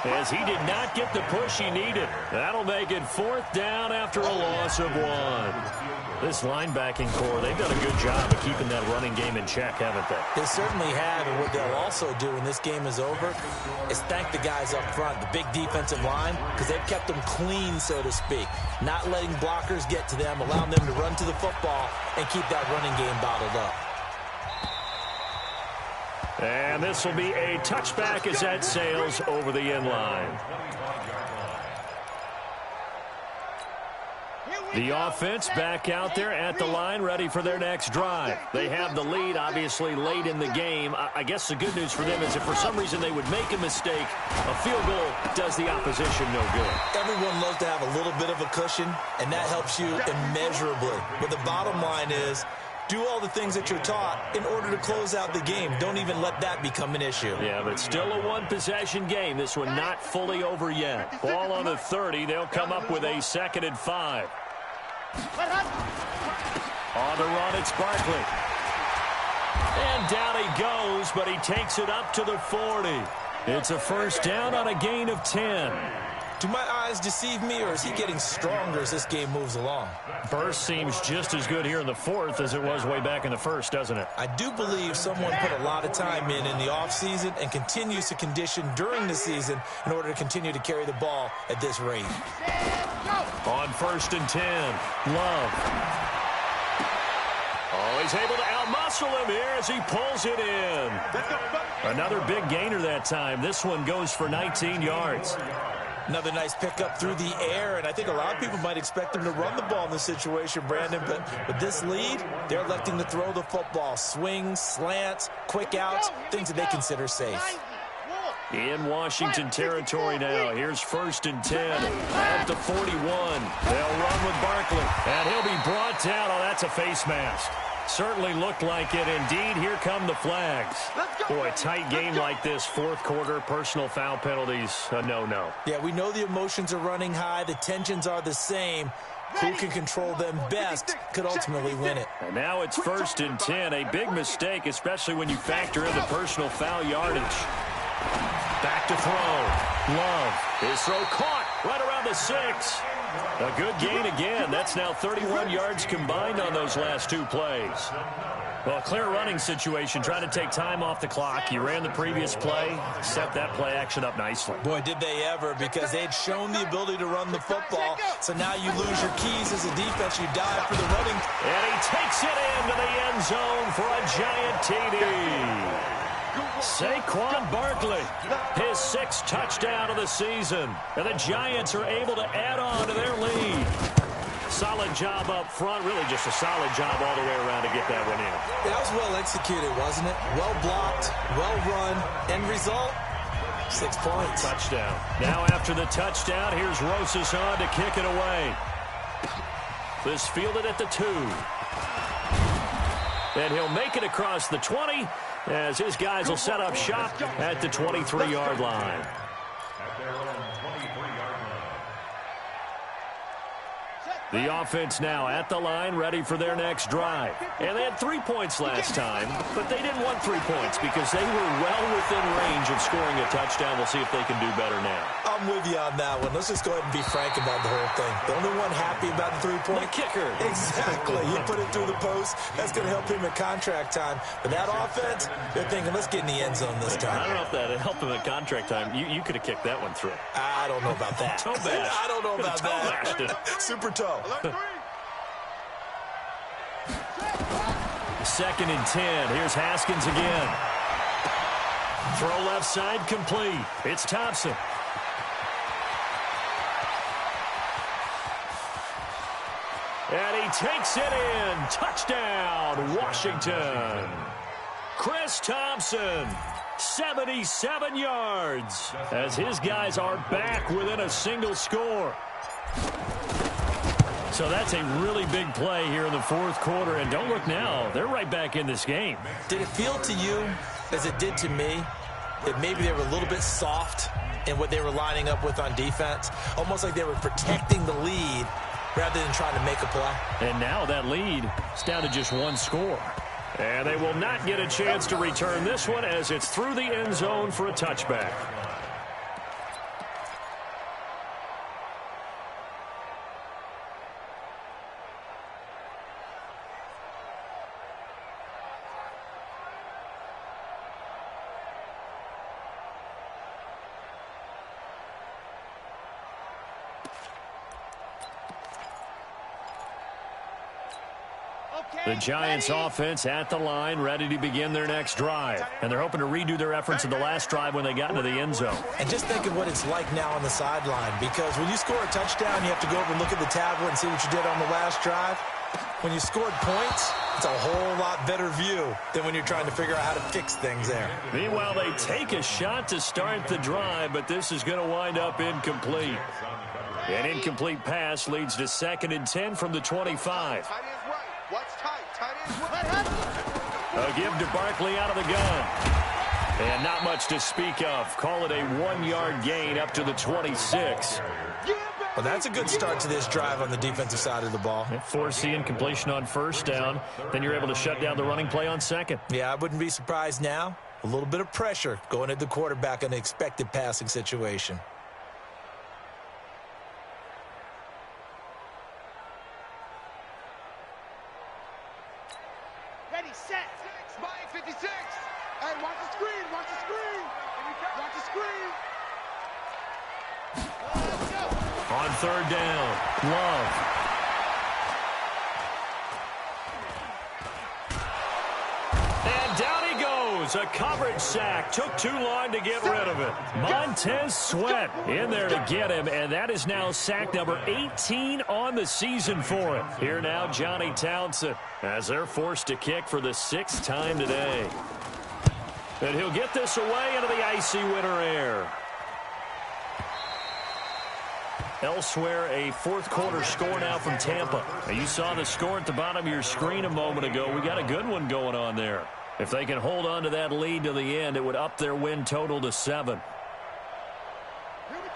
as he did not get the push he needed. That'll make it 4th down after a loss of 1. This linebacking core, they've done a good job of keeping that running game in check, haven't they? They certainly have, and what they'll also do when this game is over is thank the guys up front, the big defensive line, because they've kept them clean, so to speak, not letting blockers get to them, allowing them to run to the football and keep that running game bottled up. And this will be a touchback as that sails over the end line. The offense back out there at the line, ready for their next drive. They have the lead, obviously, late in the game. I guess the good news for them is if for some reason they would make a mistake, a field goal does the opposition no good. Everyone loves to have a little bit of a cushion, and that helps you immeasurably. But the bottom line is, do all the things that you're taught in order to close out the game. Don't even let that become an issue. Yeah, but still a one-possession game. This one not fully over yet. Ball on the 30. They'll come up with a 2nd and 5. On the run, it's Barkley. And down he goes, but he takes it up to the 40. It's a first down on a gain of 10. Do my eyes deceive me, or is he getting stronger as this game moves along? Burst seems just as good here in the 4th as it was way back in the 1st, doesn't it? I do believe someone put a lot of time in the offseason and continues to condition during the season in order to continue to carry the ball at this rate. On 1st and 10, Love. Oh, he's able to outmuscle him here as he pulls it in. Another big gainer that time. This one goes for 19 yards. Another nice pickup through the air, and I think a lot of people might expect them to run the ball in this situation, Brandon, but with this lead, they're electing to throw the football. Swings, slants, quick outs, things that they consider safe. In Washington territory now. Here's 1st and 10 at the 41. They'll run with Barkley, and he'll be brought down. Oh, that's a face mask. Certainly looked like it. Indeed, here come the flags. Boy, a tight game like this, 4th quarter, personal foul penalties, a no-no. Yeah, we know the emotions are running high. The tensions are the same. Who can control them best could ultimately win it. And now it's 1st and 10. A big mistake, especially when you factor in the personal foul yardage. Back to throw. Love. His throw caught right around the 6. A good gain again. That's now 31 yards combined on those last 2 plays. Well, clear running situation. Trying to take time off the clock. You ran the previous play. Set that play action up nicely. Boy, did they ever, because they'd shown the ability to run the football. So now you lose your keys as a defense. You dive for the running. And he takes it into the end zone for a giant TD. Saquon Barkley, his 6th touchdown of the season. And the Giants are able to add on to their lead. Solid job up front. Really just a solid job all the way around to get that one in. That was well executed, wasn't it? Well blocked, well run. End result, 6 points. Touchdown. Now after the touchdown, here's Rosas on to kick it away. This fielded at the 2. And he'll make it across the 20 as his guys will set up shop at the 23-yard line. At their own 23-yard line. The offense now at the line, ready for their next drive. And they had 3 points last time, but they didn't want 3 points because they were well within range of scoring a touchdown. We'll see if they can do better now. I'm with you on that one. Let's just go ahead and be frank about the whole thing. The only one happy about the 3-point. The kicker. Exactly. He put it through the post. That's going to help him at contract time. But that offense, they're thinking, let's get in the end zone this time. I don't know if that helped him at contract time. You could have kicked that one through. I don't know about that. Toe bash. I don't know about Toe that. bashed it. Super toe. 2nd and 10. Here's Haskins again. Throw left side complete. It's Thompson. And he takes it in. Touchdown, Washington. Chris Thompson, 77 yards, as his guys are back within a single score. So that's a really big play here in the 4th quarter. And don't look now, they're right back in this game. Did it feel to you, as it did to me, that maybe they were a little bit soft in what they were lining up with on defense? Almost like they were protecting the lead rather than trying to make a play. And now that lead is down to just 1 score. And they will not get a chance to return this one as it's through the end zone for a touchback. The Giants offense at the line, ready to begin their next drive. And they're hoping to redo their efforts in the last drive when they got into the end zone. And just think of what it's like now on the sideline, because when you score a touchdown, you have to go over and look at the tablet and see what you did on the last drive. When you scored points, it's a whole lot better view than when you're trying to figure out how to fix things there. Meanwhile, they take a shot to start the drive, but this is going to wind up incomplete. An incomplete pass leads to 2nd and 10 from the 25. A give to Barkley out of the gun. And not much to speak of. Call it a 1-yard gain up to the 26. Well, that's a good start to this drive on the defensive side of the ball. Force the incompletion on 1st down. Then you're able to shut down the running play on 2nd. Yeah, I wouldn't be surprised now. A little bit of pressure going at the quarterback in an expected passing situation. Ready, set. 56. Hey, watch the screen. Watch the screen. Watch the screen. Let's go. On 3rd down, Love. And down he goes. A coverage sack. Took too long to get rid of it. Montez Sweat in there to get him, and that is now sack number 18 on the season for him. Here now, Johnny Townsend, as they're forced to kick for the 6th time today. And he'll get this away into the icy winter air. Elsewhere, a 4th quarter score now from Tampa. Now, you saw the score at the bottom of your screen a moment ago. We got a good one going on there. If they can hold on to that lead to the end, it would up their win total to 7.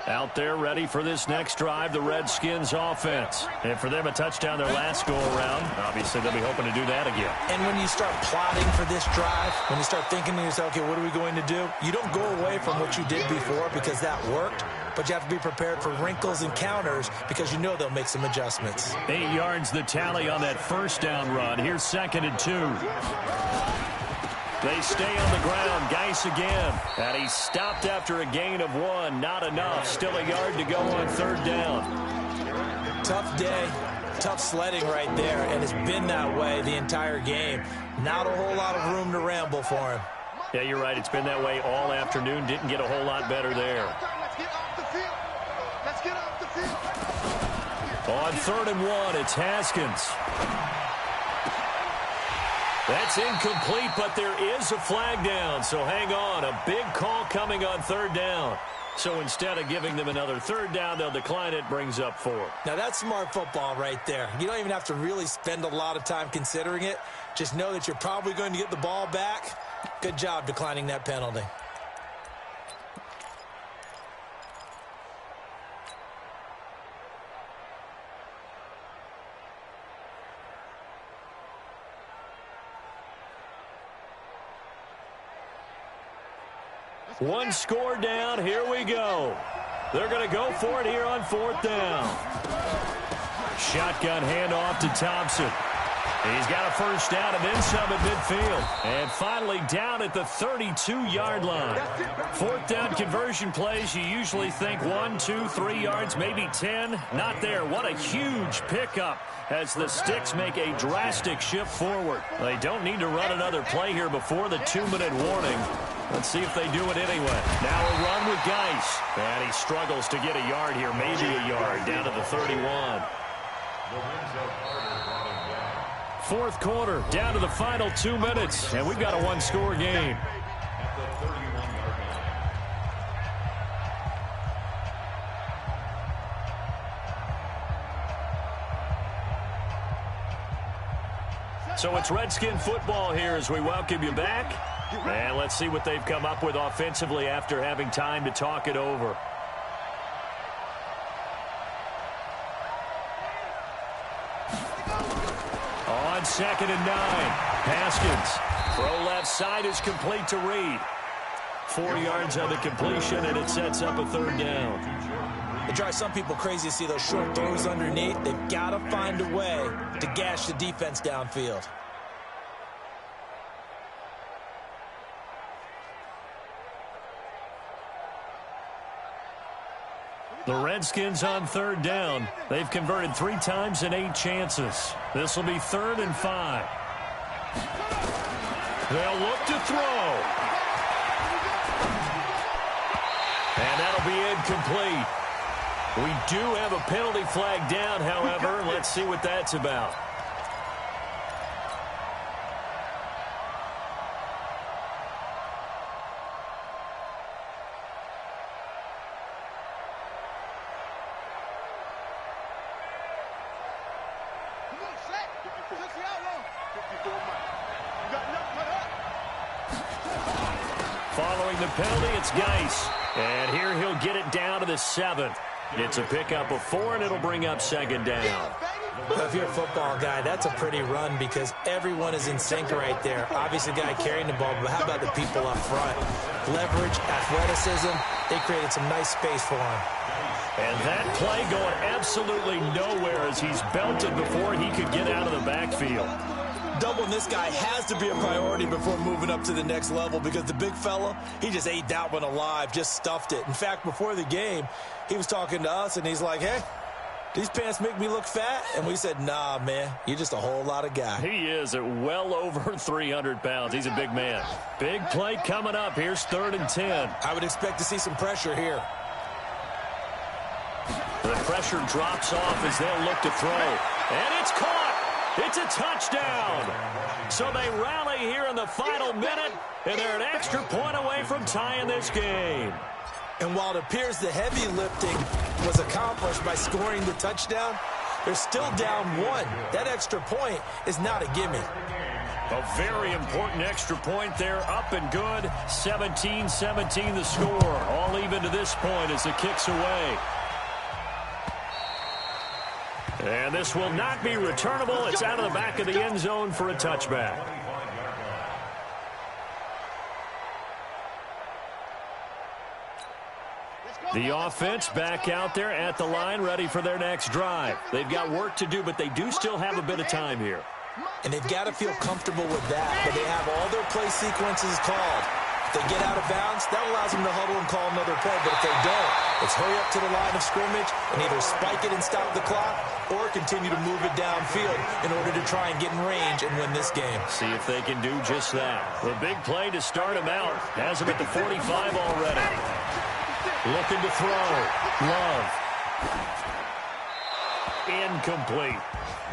Out there ready for this next drive, the Redskins offense. And for them, a touchdown their last go-around. Obviously, they'll be hoping to do that again. And when you start plotting for this drive, when you start thinking to yourself, okay, what are we going to do? You don't go away from what you did before because that worked, but you have to be prepared for wrinkles and counters because you know they'll make some adjustments. 8 yards the tally on that 1st down run. Here's 2nd and 2. They stay on the ground. Geis again. And he's stopped after a gain of 1. Not enough. Still a yard to go on 3rd down. Tough day. Tough sledding right there. And it's been that way the entire game. Not a whole lot of room to ramble for him. Yeah, you're right. It's been that way all afternoon. Didn't get a whole lot better there. Let's get off the field. Let's get off the field. On 3rd and 1, it's Haskins. That's incomplete, but there is a flag down, so hang on. A big call coming on third down. So instead of giving them another third down, they'll decline it, brings up 4. Now, that's smart football right there. You don't even have to really spend a lot of time considering it. Just know that you're probably going to get the ball back. Good job declining that penalty. One score down. Here we go. They're going to go for it here on 4th down. Shotgun handoff to Thompson. He's got a first down and then some at midfield. And finally down at the 32-yard line. 4th down conversion plays, you usually think 1, 2, 3 yards, maybe 10. Not there. What a huge pickup as the Sticks make a drastic shift forward. They don't need to run another play here before the 2-minute warning. Let's see if they do it anyway. Now a run with Geis. And he struggles to get a yard here, maybe a yard, down to the 31. 4th quarter, down to the final 2 minutes, and we've got a one-score game. So it's Redskin football here as we welcome you back. And let's see what they've come up with offensively after having time to talk it over. On 2nd and 9, Haskins. Throw left side is complete to Reed. 4 yards on the completion, and it sets up a 3rd down. It drives some people crazy to see those short throws underneath. They've got to find a way to gash the defense downfield. The Redskins on 3rd down. They've converted 3 times in 8 chances. This will be 3rd and 5. They'll look to throw. And that'll be incomplete. We do have a penalty flag down, however. Let's see what that's about. Following the penalty, it's Geis. And here he'll get it down to the 7. It's a pickup of 4, and it'll bring up 2nd down. Well, if you're a football guy, that's a pretty run because everyone is in sync right there. Obviously, the guy carrying the ball, but how about the people up front? Leverage, athleticism, they created some nice space for him. And that play going absolutely nowhere as he's belted before he could get out of the backfield. Doubling this guy has to be a priority before moving up to the next level because the big fella, he just ate that one alive, just stuffed it. In fact, before the game, he was talking to us, and he's like, hey, these pants make me look fat? And we said, nah, man, you're just a whole lot of guy. He is at well over 300 pounds. He's a big man. Big play coming up. Here's 3rd and 10. I would expect to see some pressure here. The pressure drops off as they'll look to throw. And it's caught. It's a touchdown. So they rally here in the final minute, and they're an extra point away from tying this game. And while it appears the heavy lifting was accomplished by scoring the touchdown, they're still down 1. That extra point is not a gimme. A very important extra point there, up and good. 17-17 the score. All even to this point as it kicks away. And this will not be returnable. It's out of the back of the end zone for a touchback. The offense back out there at the line, ready for their next drive. They've got work to do, but they do still have a bit of time here. And they've got to feel comfortable with that, but they have all their play sequences called. If they get out of bounds, that allows them to huddle and call another play, but if they don't, it's hurry up to the line of scrimmage and either spike it and stop the clock or continue to move it downfield in order to try and get in range and win this game. See if they can do just that. The big play to start him out has him at the 45 already. Looking to throw. Love. Incomplete.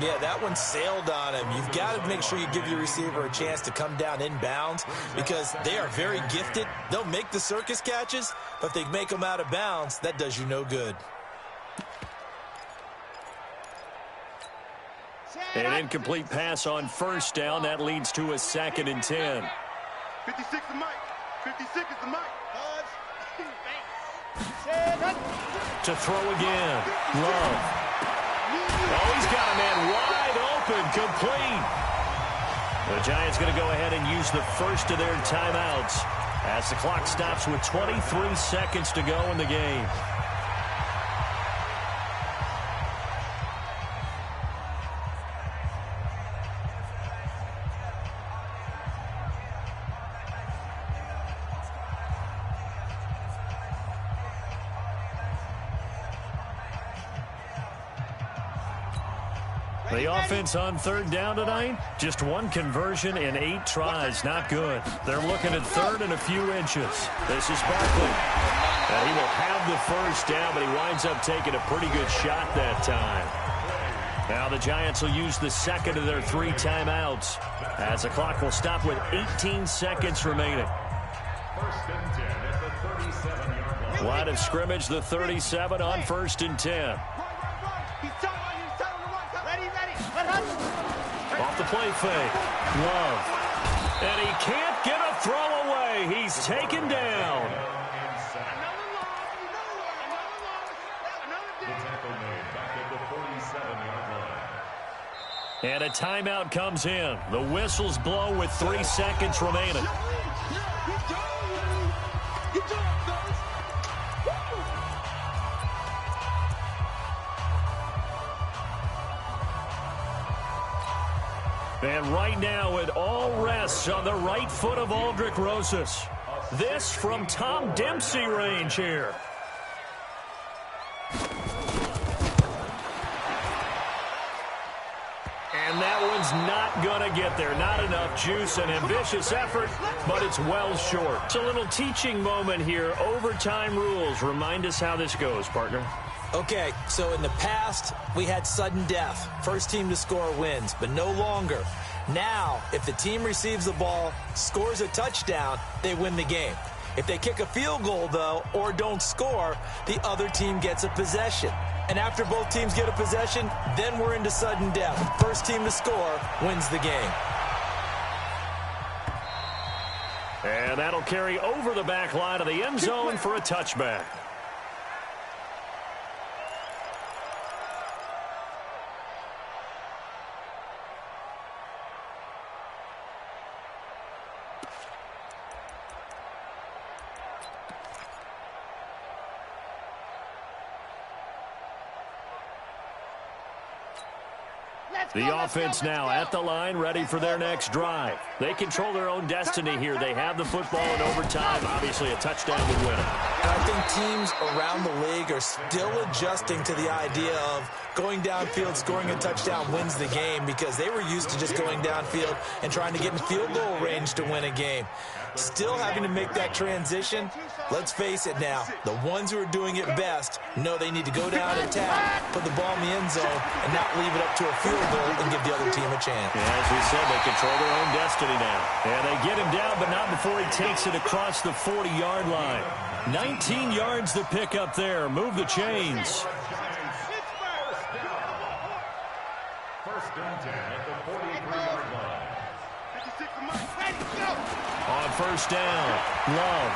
Yeah, that one sailed on him. You've got to make sure you give your receiver a chance to come down inbounds because they are very gifted. They'll make the circus catches, but if they make them out of bounds, that does you no good. An incomplete pass on first down. That leads to a 2nd and 10. 56 is Mike. 56 is the Mike. To throw again. Love. Oh, he's got a man wide open. Complete. The Giants going to go ahead and use the first of their timeouts as the clock stops with 23 seconds to go in the game. The offense on 3rd down tonight, just 1 conversion in 8 tries. Not good. They're looking at 3rd and a few inches. This is Barkley. And he will have the first down, but he winds up taking a pretty good shot that time. Now the Giants will use the 2nd of their 3 timeouts as the clock will stop with 18 seconds remaining. 1st and 10 at the 37-yard line. Line of scrimmage, the 37 on 1st and 10. Off the play fake. Love. And he can't get a throw away. He's taken down. The tackle made back at the 47-yard line. And a timeout comes in. The whistles blow with 3 seconds remaining. And right now it all rests on the right foot of Aldrick Rosas. This from Tom Dempsey range here. And that one's not going to get there. Not enough juice. An ambitious effort, but it's well short. It's a little teaching moment here. Overtime rules. Remind us how this goes, partner. Okay, so in the past, we had sudden death. First team to score wins, but no longer. Now, if the team receives the ball, scores a touchdown, they win the game. If they kick a field goal, though, or don't score, the other team gets a possession. And after both teams get a possession, then we're into sudden death. First team to score wins the game. And that'll carry over the back line of the end zone for a touchback. The offense now at the line, ready for their next drive. They control their own destiny here. They have the football in overtime. Obviously, a touchdown would win it. And I think teams around the league are still adjusting to the idea of going downfield, scoring a touchdown wins the game because they were used to just going downfield and trying to get in field goal range to win a game. Still having to make that transition. Let's face it now, the ones who are doing it best know they need to go down, attack, put the ball in the end zone, and not leave it up to a field goal and give the other team a chance. Yeah, as we said, they control their own destiny now. And they get him down, but not before he takes it across the 40-yard line. 19 yards to pick up there. Move the chains. 1st and 10 at the 43-yard line. On first down, Love.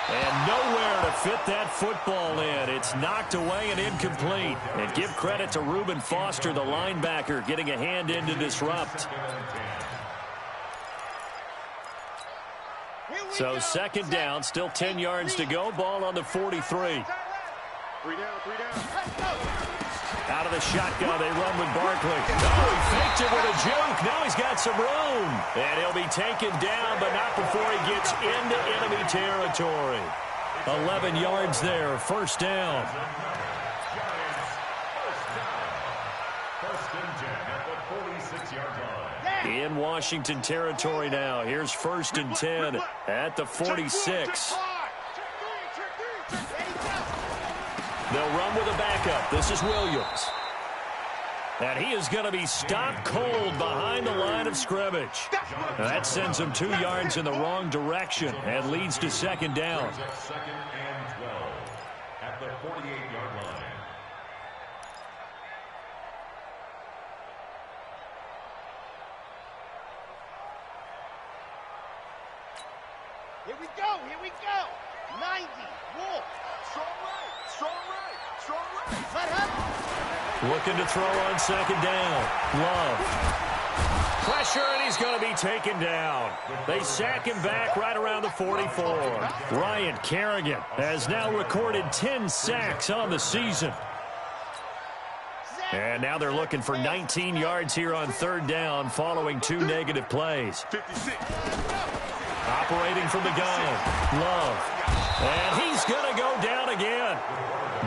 And nowhere to fit that football in. It's knocked away and incomplete. And give credit to Reuben Foster, the linebacker, getting a hand in to disrupt. So 2nd down, still 10 yards to go. Ball on the 43. 3 down, 3 down. Out of the shotgun, they run with Barkley. Oh, he faked it with a juke. Now he's got some room. And he'll be taken down, but not before he gets into enemy territory. 11 yards there, 1st down. 1st and 10 at the 46-yard line. In Washington territory now. Here's 1st and 10 at the 46. They'll run with a backup. This is Williams. And he is going to be stopped cold behind the line of scrimmage. That sends him 2 yards in the wrong direction and leads to second down. Second and 12 at the 48-yard line. Here we go, here we go. 90, Wolf. Strong right, strong right, strong right. Let him. Looking to throw on second down. Love. Pressure, and he's going to be taken down. They sack him back right around the 44. Ryan Kerrigan has now recorded 10 sacks on the season. And now they're looking for 19 yards here on third down following 2 negative plays. 56. Operating from the gun. Love. And he's going to go down again.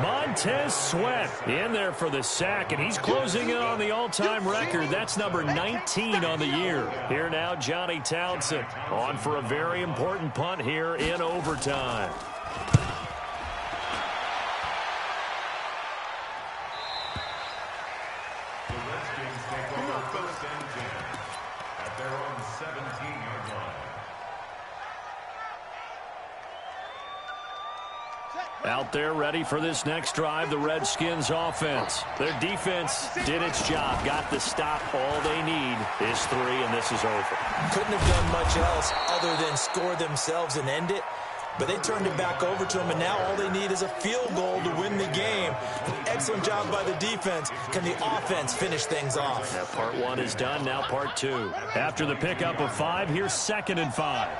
Montez Sweat in there for the sack, and he's closing in on the all-time record. That's number 19 on the year. Here now, Johnny Townsend on for a very important punt here in overtime. The Redskins take over first and 10 at their own 17-yard line. Out there ready for this next drive, the Redskins offense. Their defense did its job, got the stop. All they need is 3, and this is over. Couldn't have done much else other than score themselves and end it. But they turned it back over to them, and now all they need is a field goal to win the game. An excellent job by the defense. Can the offense finish things off? Now part 1 is done, now part 2. After the pickup of 5, here's 2nd and 5.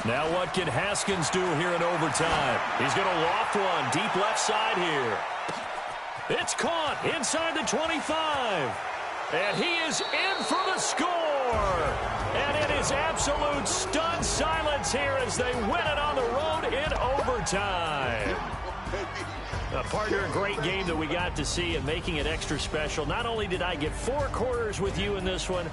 Now what can Haskins do here in overtime? He's going to loft one deep left side here. It's caught inside the 25. And he is in for the score. And it is absolute stunned silence here as they win it on the road in overtime. Partner, a great game that we got to see, and making it extra special. Not only did I get 4 quarters with you in this one,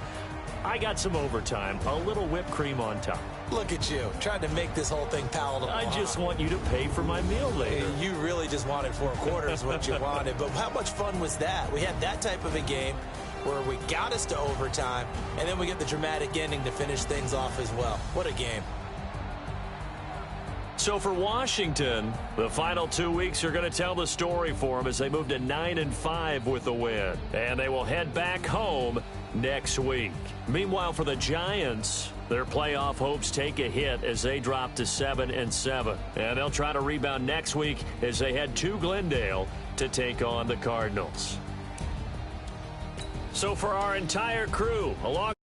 I got some overtime, a little whipped cream on top. Look at you, trying to make this whole thing palatable. I just want you to pay for my meal later. You really just wanted 4 quarters, what you wanted. But how much fun was that? We had that type of a game where we got us to overtime, and then we get the dramatic ending to finish things off as well. What a game. So for Washington, the final 2 weeks are going to tell the story for them as they move to 9-5 with the win. And they will head back home next week. Meanwhile, for the Giants, their playoff hopes take a hit as they drop to 7-7. And they'll try to rebound next week as they head to Glendale to take on the Cardinals. So for our entire crew, along